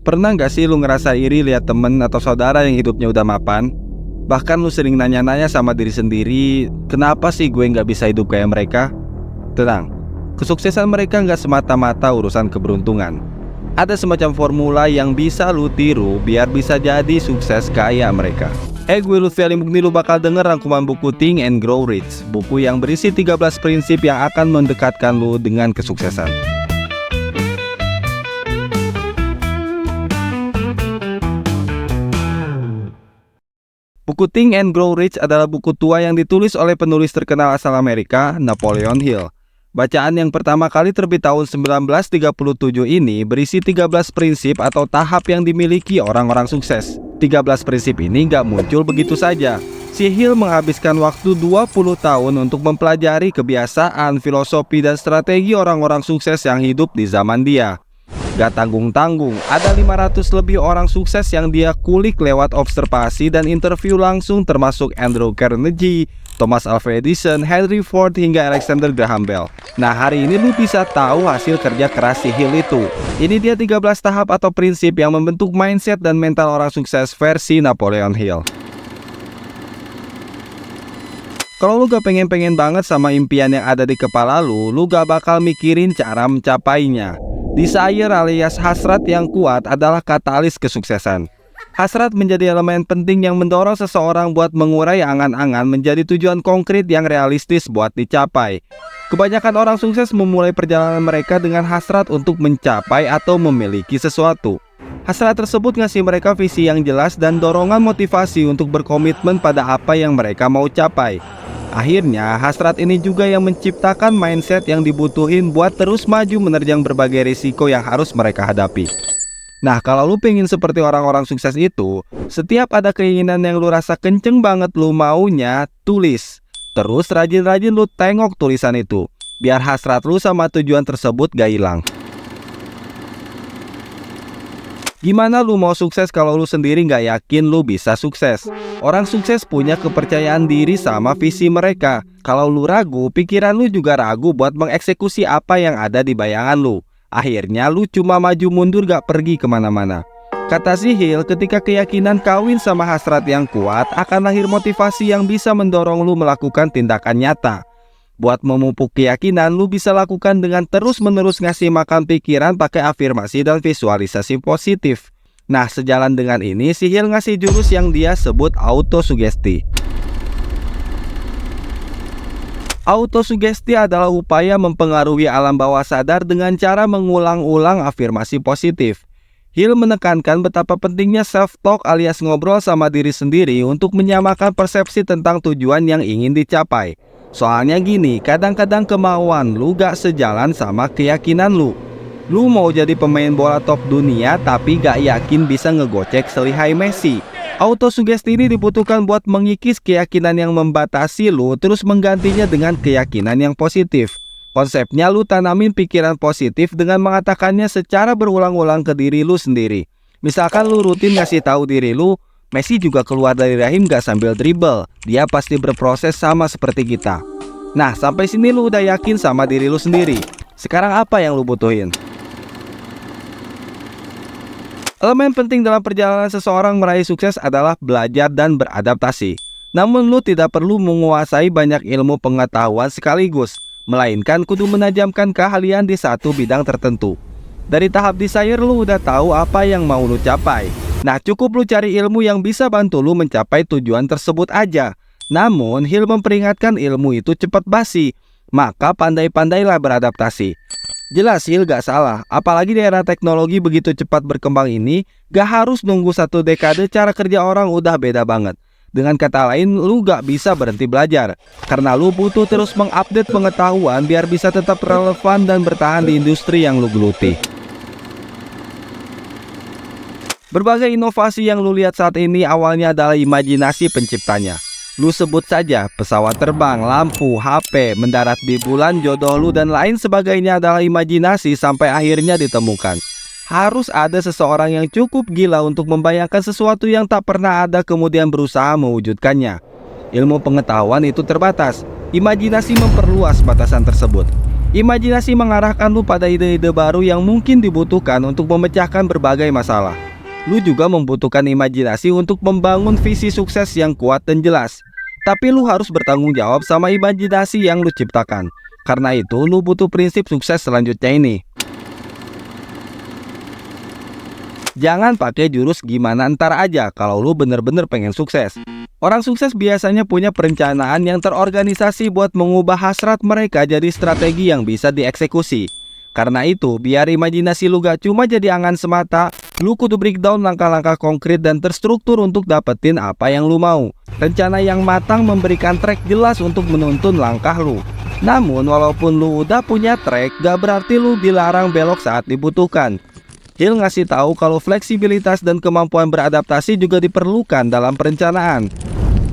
Pernah nggak sih lu ngerasa iri lihat temen atau saudara yang hidupnya udah mapan? Bahkan lu sering nanya-nanya sama diri sendiri, kenapa sih gue nggak bisa hidup kayak mereka? Tenang, kesuksesan mereka nggak semata-mata urusan keberuntungan. Ada semacam formula yang bisa lu tiru biar bisa jadi sukses kayak mereka. Gue Lutfi Alimukni, lu bakal denger rangkuman buku Think and Grow Rich, buku yang berisi 13 prinsip yang akan mendekatkan lu dengan kesuksesan. Buku Think and Grow Rich adalah buku tua yang ditulis oleh penulis terkenal asal Amerika, Napoleon Hill. Bacaan yang pertama kali terbit tahun 1937 ini berisi 13 prinsip atau tahap yang dimiliki orang-orang sukses. 13 prinsip ini nggak muncul begitu saja. Si Hill menghabiskan waktu 20 tahun untuk mempelajari kebiasaan, filosofi, dan strategi orang-orang sukses yang hidup di zaman dia. Gak tanggung-tanggung, ada 500 lebih orang sukses yang dia kulik lewat observasi dan interview langsung, termasuk Andrew Carnegie, Thomas Alva Edison, Henry Ford, hingga Alexander Graham Bell. Nah, hari ini lu bisa tahu hasil kerja keras si Hill itu. Ini dia 13 tahap atau prinsip yang membentuk mindset dan mental orang sukses versi Napoleon Hill. Kalau lu gak pengen banget sama impian yang ada di kepala lu gak bakal mikirin cara mencapainya. Desire alias hasrat yang kuat adalah katalis kesuksesan. Hasrat menjadi elemen penting yang mendorong seseorang buat mengurai angan-angan menjadi tujuan konkret yang realistis buat dicapai. Kebanyakan orang sukses memulai perjalanan mereka dengan hasrat untuk mencapai atau memiliki sesuatu. Hasrat tersebut ngasih mereka visi yang jelas dan dorongan motivasi untuk berkomitmen pada apa yang mereka mau capai. Akhirnya, hasrat ini juga yang menciptakan mindset yang dibutuhin buat terus maju menerjang berbagai risiko yang harus mereka hadapi. Nah, kalau lu pengen seperti orang-orang sukses itu, setiap ada keinginan yang lu rasa kenceng banget lu maunya, tulis. Terus rajin-rajin lu tengok tulisan itu, biar hasrat lu sama tujuan tersebut gak hilang. Gimana lu mau sukses kalau lu sendiri gak yakin lu bisa sukses? Orang sukses punya kepercayaan diri sama visi mereka. Kalau lu ragu, pikiran lu juga ragu buat mengeksekusi apa yang ada di bayangan lu. Akhirnya lu cuma maju mundur gak pergi kemana-mana. Kata si Hill, ketika keyakinan kawin sama hasrat yang kuat, akan lahir motivasi yang bisa mendorong lu melakukan tindakan nyata. Buat memupuk keyakinan, lu bisa lakukan dengan terus-menerus ngasih makan pikiran pakai afirmasi dan visualisasi positif. Nah, sejalan dengan ini, si Hill ngasih jurus yang dia sebut autosugesti. Autosugesti adalah upaya mempengaruhi alam bawah sadar dengan cara mengulang-ulang afirmasi positif. Hill menekankan betapa pentingnya self-talk alias ngobrol sama diri sendiri untuk menyamakan persepsi tentang tujuan yang ingin dicapai. Soalnya gini, kadang-kadang kemauan lu gak sejalan sama keyakinan lu. Lu mau jadi pemain bola top dunia tapi gak yakin bisa ngegocek selihai Messi. Autosugesti ini dibutuhkan buat mengikis keyakinan yang membatasi lu, terus menggantinya dengan keyakinan yang positif. Konsepnya lu tanamin pikiran positif dengan mengatakannya secara berulang-ulang ke diri lu sendiri. Misalkan lu rutin ngasih tahu diri lu, Messi juga keluar dari rahim gak sambil dribble. Dia pasti berproses sama seperti kita. Nah, sampai sini lu udah yakin sama diri lu sendiri. Sekarang apa yang lu butuhin? Elemen penting dalam perjalanan seseorang meraih sukses adalah belajar dan beradaptasi. Namun lu tidak perlu menguasai banyak ilmu pengetahuan sekaligus, melainkan kudu menajamkan keahlian di satu bidang tertentu. Dari tahap desire lu udah tahu apa yang mau lu capai. Nah, cukup lu cari ilmu yang bisa bantu lu mencapai tujuan tersebut aja. Namun, Hill memperingatkan ilmu itu cepat basi, maka pandai-pandailah beradaptasi. Jelas Hill gak salah, apalagi di era teknologi begitu cepat berkembang ini, gak harus nunggu 1 dekade, cara kerja orang udah beda banget. Dengan kata lain, lu gak bisa berhenti belajar, karena lu butuh terus mengupdate pengetahuan biar bisa tetap relevan dan bertahan di industri yang lu geluti. Berbagai inovasi yang lu lihat saat ini awalnya adalah imajinasi penciptanya. Lu sebut saja pesawat terbang, lampu, HP, mendarat di bulan, jodoh lu, dan lain sebagainya adalah imajinasi sampai akhirnya ditemukan. Harus ada seseorang yang cukup gila untuk membayangkan sesuatu yang tak pernah ada kemudian berusaha mewujudkannya. Ilmu pengetahuan itu terbatas, imajinasi memperluas batasan tersebut. Imajinasi mengarahkan lu pada ide-ide baru yang mungkin dibutuhkan untuk memecahkan berbagai masalah. Lu juga membutuhkan imajinasi untuk membangun visi sukses yang kuat dan jelas. Tapi lu harus bertanggung jawab sama imajinasi yang lu ciptakan. Karena itu, lu butuh prinsip sukses selanjutnya ini. Jangan pakai jurus gimana ntar aja kalau lu bener-bener pengen sukses. Orang sukses biasanya punya perencanaan yang terorganisasi buat mengubah hasrat mereka jadi strategi yang bisa dieksekusi. Karena itu, biar imajinasi lu gak cuma jadi angan semata, lu kudu breakdown langkah-langkah konkret dan terstruktur untuk dapetin apa yang lu mau. Rencana yang matang memberikan track jelas untuk menuntun langkah lu. Namun, walaupun lu udah punya track, gak berarti lu dilarang belok saat dibutuhkan. Hill ngasih tahu kalau fleksibilitas dan kemampuan beradaptasi juga diperlukan dalam perencanaan.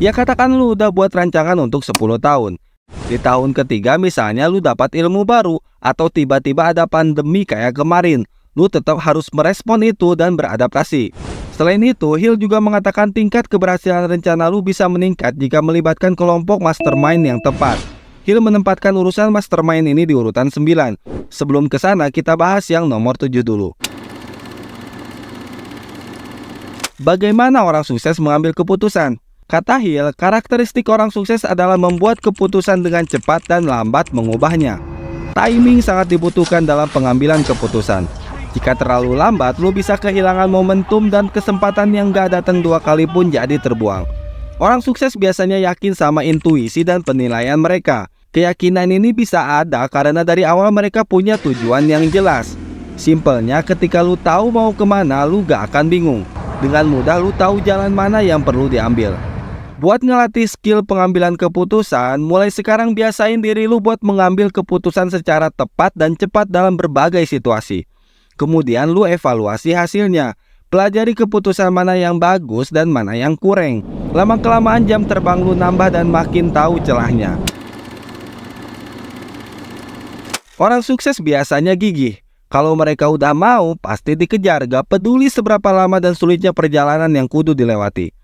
Ya katakan lu udah buat rancangan untuk 10 tahun. Di tahun ketiga misalnya lu dapat ilmu baru atau tiba-tiba ada pandemi kayak kemarin. Lu tetap harus merespon itu dan beradaptasi. Selain itu, Hill juga mengatakan tingkat keberhasilan rencana lu bisa meningkat jika melibatkan kelompok mastermind yang tepat. Hill menempatkan urusan mastermind ini di urutan 9. Sebelum ke sana, kita bahas yang nomor 7 dulu. Bagaimana orang sukses mengambil keputusan? Kata Hill, karakteristik orang sukses adalah membuat keputusan dengan cepat dan lambat mengubahnya. Timing sangat dibutuhkan dalam pengambilan keputusan. Jika terlalu lambat, lu bisa kehilangan momentum dan kesempatan yang gak datang 2 kali pun jadi terbuang. Orang sukses biasanya yakin sama intuisi dan penilaian mereka. Keyakinan ini bisa ada karena dari awal mereka punya tujuan yang jelas. Simpelnya, ketika lu tahu mau kemana, lu gak akan bingung. Dengan mudah lu tahu jalan mana yang perlu diambil. Buat ngelatih skill pengambilan keputusan, mulai sekarang biasain diri lu buat mengambil keputusan secara tepat dan cepat dalam berbagai situasi. Kemudian lu evaluasi hasilnya. Pelajari keputusan mana yang bagus dan mana yang kurang. Lama-kelamaan jam terbang lu nambah dan makin tahu celahnya. Orang sukses biasanya gigih. Kalau mereka udah mau, pasti dikejar, gak peduli seberapa lama dan sulitnya perjalanan yang kudu dilewati.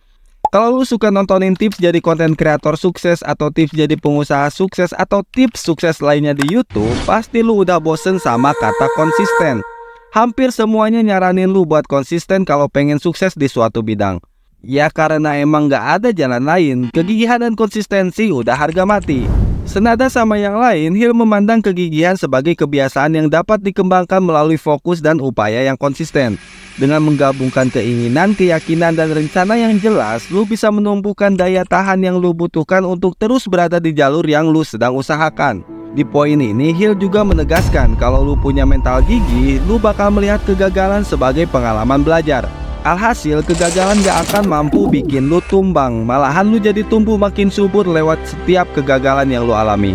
Kalau lu suka nontonin tips jadi konten kreator sukses atau tips jadi pengusaha sukses atau tips sukses lainnya di YouTube, pasti lu udah bosen sama kata konsisten. Hampir semuanya nyaranin lu buat konsisten kalau pengen sukses di suatu bidang. Ya karena emang gak ada jalan lain, kegigihan dan konsistensi udah harga mati. Senada sama yang lain, Hill memandang kegigihan sebagai kebiasaan yang dapat dikembangkan melalui fokus dan upaya yang konsisten. Dengan menggabungkan keinginan, keyakinan, dan rencana yang jelas, lu bisa menumbuhkan daya tahan yang lu butuhkan untuk terus berada di jalur yang lu sedang usahakan. Di poin ini, Hill juga menegaskan kalau lu punya mental gigih, lu bakal melihat kegagalan sebagai pengalaman belajar. Alhasil, kegagalan gak akan mampu bikin lu tumbang, malahan lu jadi tumbuh makin subur lewat setiap kegagalan yang lu alami.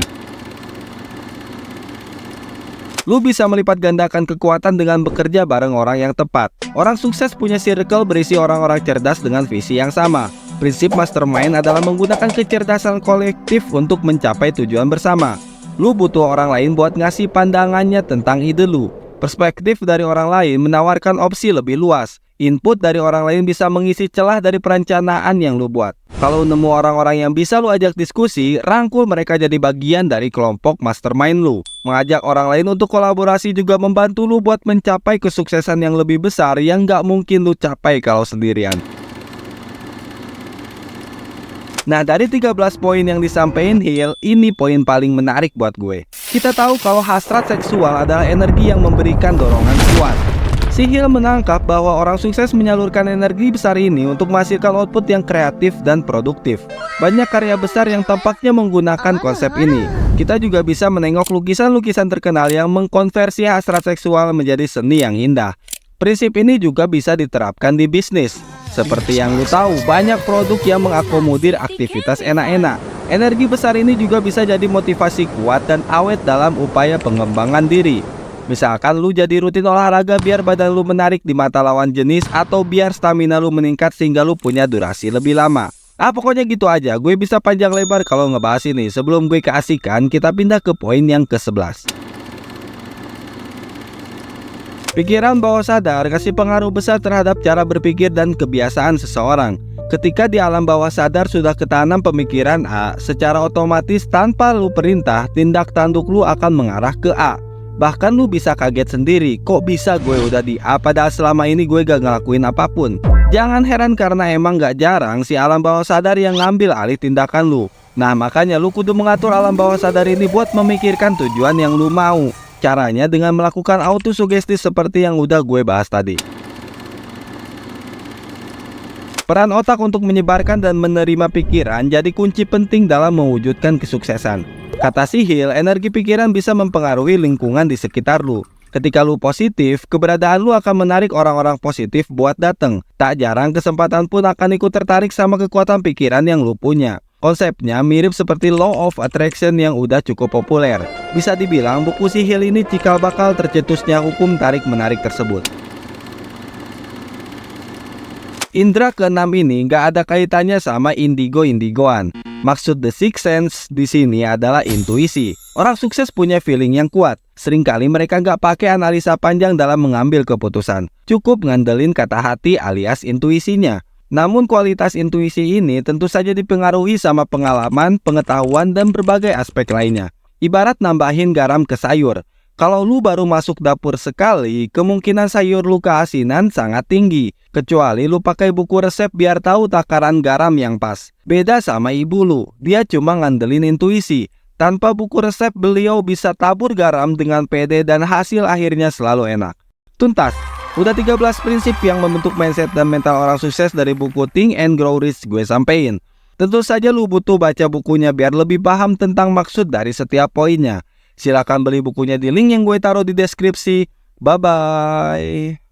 Lu bisa melipat gandakan kekuatan dengan bekerja bareng orang yang tepat. Orang sukses punya circle berisi orang-orang cerdas dengan visi yang sama. Prinsip mastermind adalah menggunakan kecerdasan kolektif untuk mencapai tujuan bersama. Lu butuh orang lain buat ngasih pandangannya tentang ide lu. Perspektif dari orang lain menawarkan opsi lebih luas. Input dari orang lain bisa mengisi celah dari perencanaan yang lu buat. Kalau nemu orang-orang yang bisa lu ajak diskusi, rangkul mereka jadi bagian dari kelompok mastermind lu. Mengajak orang lain untuk kolaborasi juga membantu lu buat mencapai kesuksesan yang lebih besar yang gak mungkin lu capai kalau sendirian. Nah, dari 13 poin yang disampaikan Hill, ini poin paling menarik buat gue. Kita tahu kalau hasrat seksual adalah energi yang memberikan dorongan kuat. Si Hill menangkap bahwa orang sukses menyalurkan energi besar ini untuk menghasilkan output yang kreatif dan produktif. Banyak karya besar yang tampaknya menggunakan konsep ini. Kita juga bisa menengok lukisan-lukisan terkenal yang mengkonversi hasrat seksual menjadi seni yang indah. Prinsip ini juga bisa diterapkan di bisnis. Seperti yang lu tahu, banyak produk yang mengakomodir aktivitas enak-enak. Energi besar ini juga bisa jadi motivasi kuat dan awet dalam upaya pengembangan diri. Misalkan lu jadi rutin olahraga biar badan lu menarik di mata lawan jenis, atau biar stamina lu meningkat sehingga lu punya durasi lebih lama. Pokoknya gitu aja, gue bisa panjang lebar kalau ngebahas ini. Sebelum gue keasikan, kita pindah ke poin yang ke-11. Pikiran bawah sadar kasih pengaruh besar terhadap cara berpikir dan kebiasaan seseorang. Ketika di alam bawah sadar sudah ketanam pemikiran A, secara otomatis tanpa lu perintah, tindak tanduk lu akan mengarah ke A. Bahkan lu bisa kaget sendiri, kok bisa gue udah di A padahal selama ini gue gak ngelakuin apapun. Jangan heran karena emang gak jarang si alam bawah sadar yang ngambil alih tindakan lu. Nah makanya lu kudu mengatur alam bawah sadar ini buat memikirkan tujuan yang lu mau. Caranya dengan melakukan autosugesti seperti yang udah gue bahas tadi. Peran otak untuk menyebarkan dan menerima pikiran jadi kunci penting dalam mewujudkan kesuksesan. Kata si Hill, energi pikiran bisa mempengaruhi lingkungan di sekitar lu. Ketika lu positif, keberadaan lu akan menarik orang-orang positif buat dateng. Tak jarang kesempatan pun akan ikut tertarik sama kekuatan pikiran yang lu punya. Konsepnya mirip seperti Law of Attraction yang udah cukup populer. Bisa dibilang buku si Hill ini cikal bakal tercetusnya hukum tarik-menarik tersebut. Indra keenam ini nggak ada kaitannya sama indigo-indigoan. Maksud The Sixth Sense di sini adalah intuisi. Orang sukses punya feeling yang kuat. Seringkali mereka nggak pakai analisa panjang dalam mengambil keputusan. Cukup ngandelin kata hati alias intuisinya. Namun kualitas intuisi ini tentu saja dipengaruhi sama pengalaman, pengetahuan, dan berbagai aspek lainnya. Ibarat nambahin garam ke sayur. Kalau lu baru masuk dapur sekali, kemungkinan sayur lu keasinan sangat tinggi. Kecuali lu pakai buku resep biar tahu takaran garam yang pas. Beda sama ibu lu, dia cuma ngandelin intuisi. Tanpa buku resep beliau bisa tabur garam dengan pede dan hasil akhirnya selalu enak. Tuntas, udah 13 prinsip yang membentuk mindset dan mental orang sukses dari buku Think and Grow Rich gue sampein. Tentu saja lu butuh baca bukunya biar lebih paham tentang maksud dari setiap poinnya. Silakan beli bukunya di link yang gue taruh di deskripsi. Bye-bye.